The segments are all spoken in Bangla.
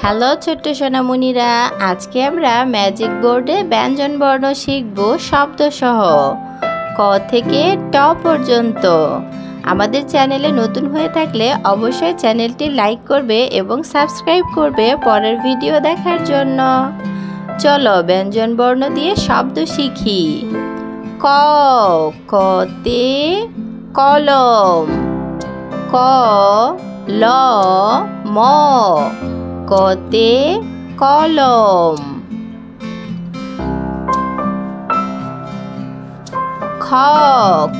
হ্যালো ছোট্ট সোনামণিরা, আজকে আমরা ম্যাজিক বোর্ডে ব্যঞ্জন বর্ণ শিখব শব্দসহ ক থেকে ট পর্যন্ত। আমাদের চ্যানেলে নতুন হয়ে থাকলে অবশ্যই চ্যানেলটি লাইক করবে এবং সাবস্ক্রাইব করবে পরের ভিডিও দেখার জন্য। চলো ব্যঞ্জন বর্ণ দিয়ে শব্দ শিখি। ক, কতে কলম। ক, ল, ম, কতে কলম। খ,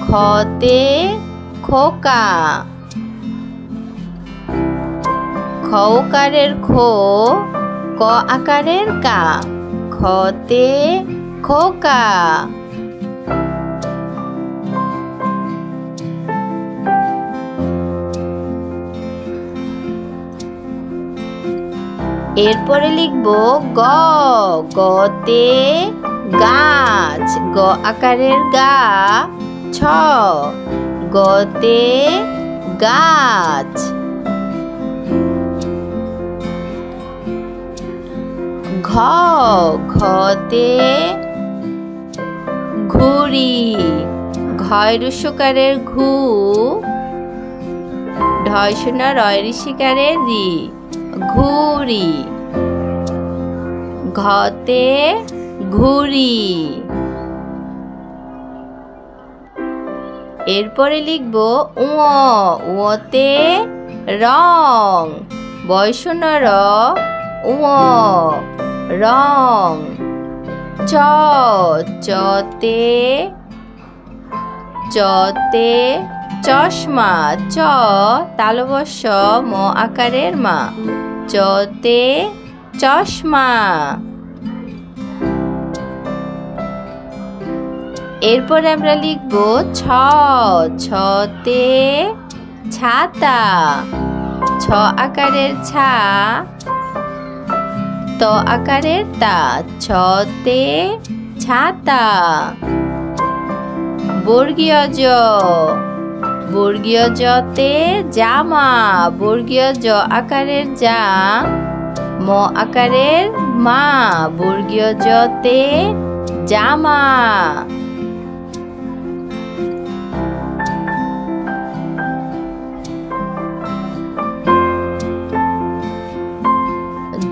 খতে খোকা। খ উকারের খো, ক আকারের কা, খতে খোকা। এরপরে লিখব গ, গতে গাছ। গ আকারের গা, ছ, গতে গাছ। ঘ, ঘতে ঘুড়ি। ঘয় রুসুকারের ঘু, ঢয় শূন্য রয় ঋষিকারের রি, ঘুড়ি। ঘতে ঘুড়ি। এরপরে লিখব উ, উতে রং। বয় শূন্য র, উ, রং। চ, চতে চতে চশমা। চ তালবস্য ম আকারের মা, চতে চশমা। এরপরে আমরা লিখব ছ, ছতে ছাতা। ছ আকারের ছা, ত আকারের তা, ছতে ছাতা। বর্গীয় জ, বর্গীয় জতে জামা। বর্গীয় জ আকারের যা, ম আকারের মা, বর্গীয় জতে জামা।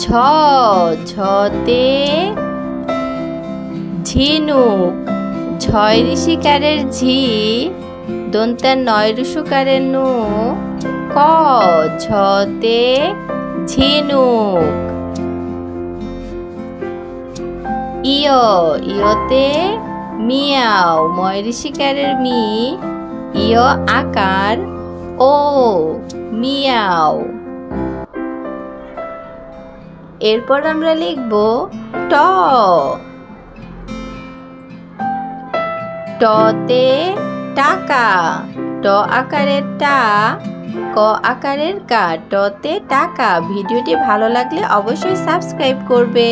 ঝ, ঝতে ঝিনুক। ঝয় ঋষিকারের ঝি, দন্ত্যা নয় রুসুকারের নু, ক, ঝতে ঝিনুক। ইয়, ইয়তে মিয়াও। ময় ঋষিকারের মি, ইয় আকার ও, মিয়াও। এরপর আমরা লিখব ট, টতে টাকা। ট আকারের টা, ক আকারের কা, টতে টাকা। ভিডিওটি ভালো লাগলে অবশ্যই সাবস্ক্রাইব করবে।